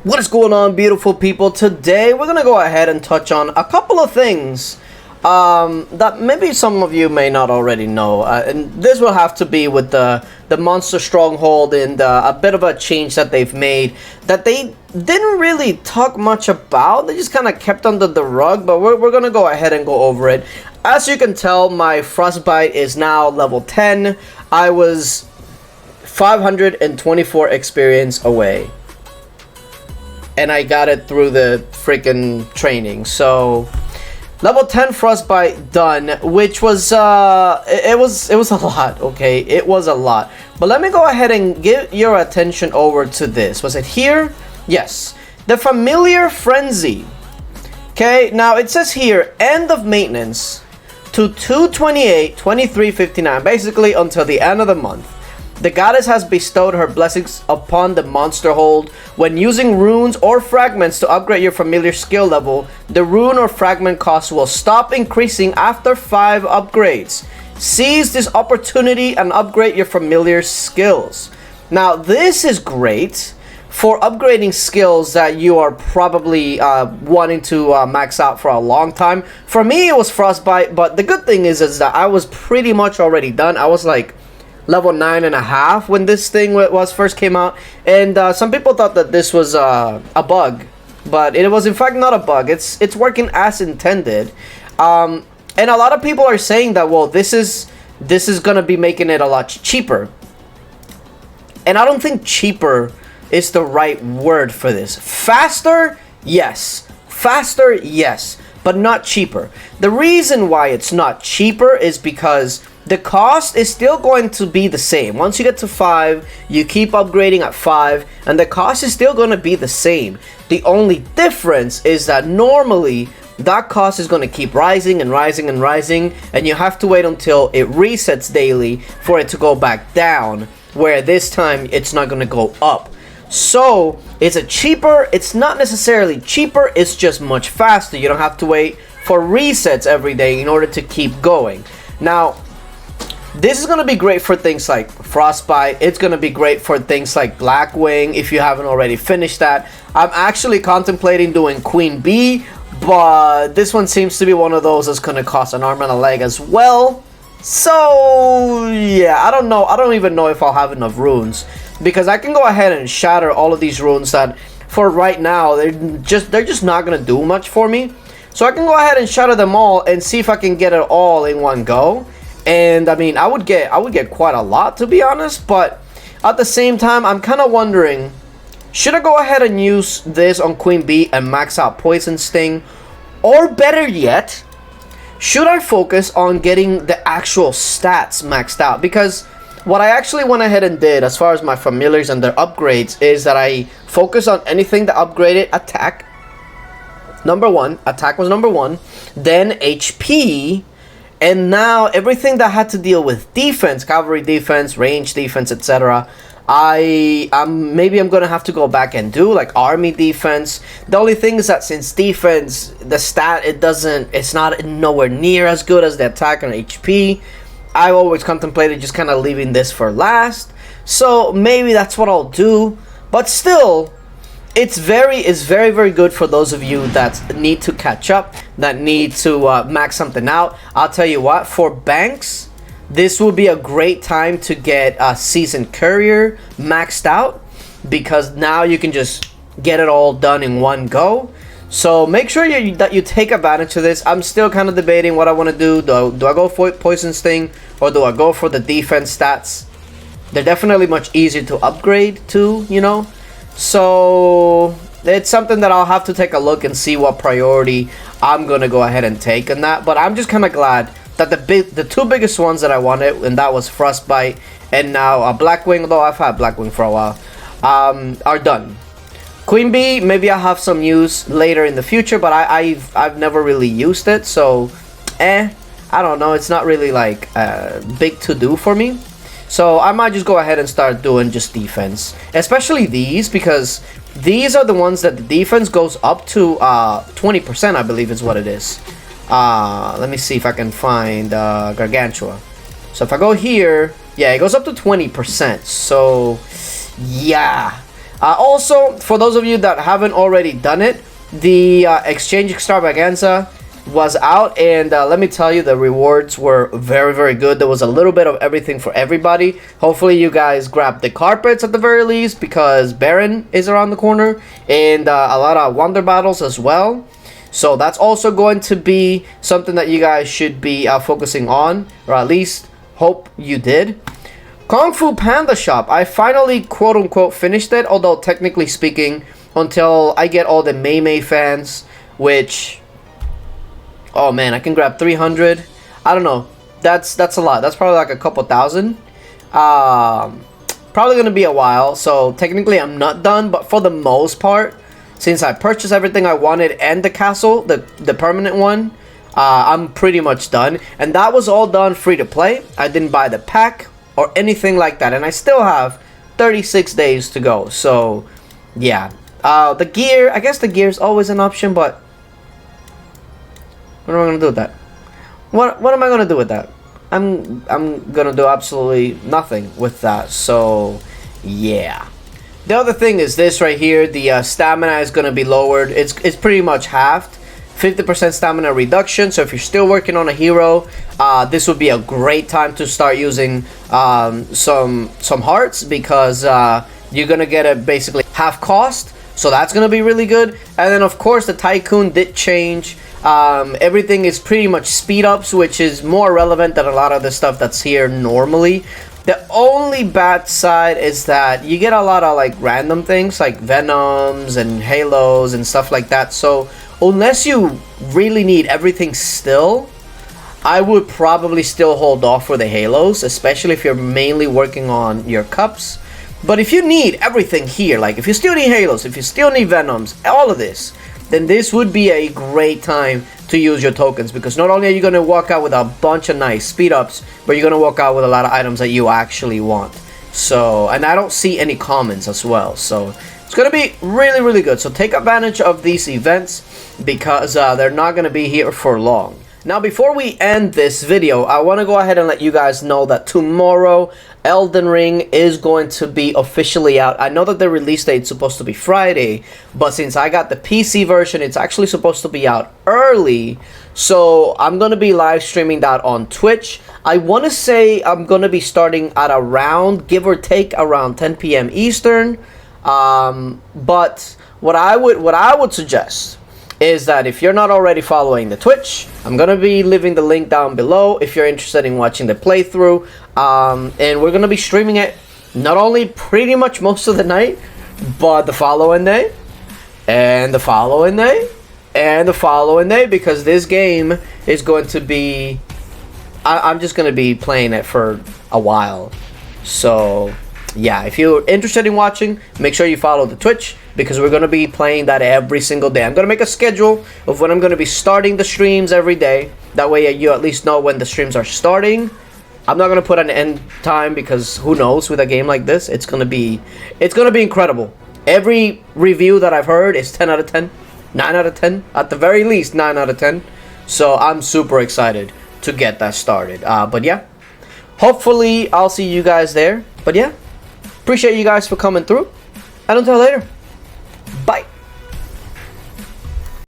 What is going on, beautiful people? Today we're gonna go ahead and touch on a couple of things that maybe some of you may not already know, and this will have to be with the monster stronghold and a bit of a change that they've made that they didn't really talk much about. They just kind of kept under the rug, but we're gonna go ahead and go over it. As you can tell, my frostbite is now level 10. I was 524 experience away, and I got it through the freaking training. So level 10 frostbite done, which was it was a lot. Okay, it was a lot, but let me go ahead and get your attention over to this. Was it here? Yes, the familiar frenzy. Okay, now it says here end of maintenance to 2/28/2359, basically until the end of the month. The goddess has bestowed her blessings upon the monster hold. When using runes or fragments to upgrade your familiar skill level, the rune or fragment cost will stop increasing after 5 upgrades. Seize this opportunity and upgrade your familiar skills. Now, this is great for upgrading skills that you are probably wanting to max out for a long time. For me, it was frostbite, but the good thing is that I was pretty much already done. I was like level 9.5 when this thing was first came out, and some people thought that this was a bug, but it was in fact not a bug. It's working as intended, and a lot of people are saying that, well, this is gonna be making it a lot cheaper, and I don't think cheaper is the right word for this. Faster, yes, but not cheaper. The reason why it's not cheaper is because the cost is still going to be the same. Once you get to 5, you keep upgrading at 5, and the cost is still going to be the same. The only difference is that normally that cost is going to keep rising and rising and rising, and you have to wait until it resets daily for it to go back down, where this time it's not going to go up. So it's it's not necessarily cheaper, it's just much faster. You don't have to wait for resets every day in order to keep going. Now, this is going to be great for things like frostbite. It's going to be great for things like Blackwing if you haven't already finished that. I'm actually contemplating doing Queen Bee, but this one seems to be one of those that's going to cost an arm and a leg as well. So yeah, I don't know. I don't even know if I'll have enough runes, because I can go ahead and shatter all of these runes that for right now they're just not going to do much for me. So I can go ahead and shatter them all and see if I can get it all in one go. And I mean, I would get quite a lot, to be honest, but at the same time, I'm kind of wondering, should I go ahead and use this on Queen Bee and max out Poison Sting? Or better yet, should I focus on getting the actual stats maxed out? Because what I actually went ahead and did as far as my familiars and their upgrades is that I focus on anything that upgraded attack. Number 1, attack was number 1, then HP, and now everything that had to deal with defense, cavalry defense, range defense, etc. Maybe I'm gonna have to go back and do like army defense. The only thing is that since defense, the stat it's not nowhere near as good as the attack and HP. I always contemplated just kind of leaving this for last, so maybe that's what I'll do. But still, it's very good for those of you that need to catch up, that need to max something out. I'll tell you what, for banks, this will be a great time to get a Seasoned Courier maxed out, because now you can just get it all done in one go. So make sure that you take advantage of this. I'm still kind of debating what I want to do. Do I go for Poison Sting, or do I go for the defense stats? They're definitely much easier to upgrade to, you know. So it's something that I'll have to take a look and see what priority I'm gonna go ahead and take on that. But I'm just kind of glad that the two biggest ones that I wanted, and that was Frostbite and now Blackwing, though I've had Blackwing for a while, are done. Queen Bee, maybe I'll have some use later in the future, but I've never really used it, so I don't know. It's not really like big to do for me. So I might just go ahead and start doing just defense, especially these, because these are the ones that the defense goes up to 20%, I believe is what it is. Let me see if I can find Gargantua. So if I go here, yeah, it goes up to 20%. So yeah, Also, for those of you that haven't already done it, the exchange extravaganza was out, and let me tell you, the rewards were very, very good. There was a little bit of everything for everybody. Hopefully you guys grab the carpets at the very least, because Baron is around the corner, and a lot of wonder battles as well. So that's also going to be something that you guys should be focusing on, or at least hope you did. Kung Fu Panda Shop, I finally quote-unquote finished it, although technically speaking, until I get all the Mei fans, which... oh man, I can grab 300. I don't know. That's a lot. That's probably like a couple thousand. Probably gonna be a while. So technically I'm not done, but for the most part, since I purchased everything I wanted and the castle, the permanent one, I'm pretty much done. And that was all done free to play. I didn't buy the pack or anything like that. And I still have 36 days to go. So yeah. The gear, I guess the gear is always an option, but what am I gonna do with that? What am I gonna do with that? I'm gonna do absolutely nothing with that. So yeah. The other thing is this right here. The stamina is gonna be lowered. It's pretty much halved. 50% stamina reduction. So if you're still working on a hero, this would be a great time to start using some hearts, because you're gonna get it basically half cost. So that's gonna be really good. And then of course the tycoon did change. Everything is pretty much speed ups, which is more relevant than a lot of the stuff that's here normally. The only bad side is that you get a lot of like random things like venoms and halos and stuff like that. So unless you really need everything still, I would probably still hold off for the halos, especially if you're mainly working on your cups. But if you need everything here, like if you still need halos, if you still need venoms, all of this, then this would be a great time to use your tokens, because not only are you going to walk out with a bunch of nice speed ups, but you're going to walk out with a lot of items that you actually want. So, and I don't see any commons as well, so it's going to be really, really good. So take advantage of these events, because they're not going to be here for long. Now, before we end this video, I want to go ahead and let you guys know that tomorrow Elden Ring is going to be officially out. I know that the release date is supposed to be Friday, but since I got the PC version, it's actually supposed to be out early. So I'm going to be live streaming that on Twitch. I want to say I'm going to be starting at around, give or take, around 10 p.m. Eastern. But what I would suggest is that if you're not already following the Twitch, I'm going to be leaving the link down below if you're interested in watching the playthrough. And we're going to be streaming it not only pretty much most of the night, but the following day, and the following day, and the following day, because this game is going to be... I'm just going to be playing it for a while. So yeah, if you're interested in watching, make sure you follow the Twitch, because we're going to be playing that every single day. I'm going to make a schedule of when I'm going to be starting the streams every day. That way you at least know when the streams are starting. I'm not going to put an end time, because who knows, with a game like this, it's going to be incredible. Every review that I've heard is 10 out of 10, 9 out of 10, at the very least 9 out of 10. So I'm super excited to get that started. But yeah, hopefully I'll see you guys there. But yeah, appreciate you guys for coming through, and until later, bye.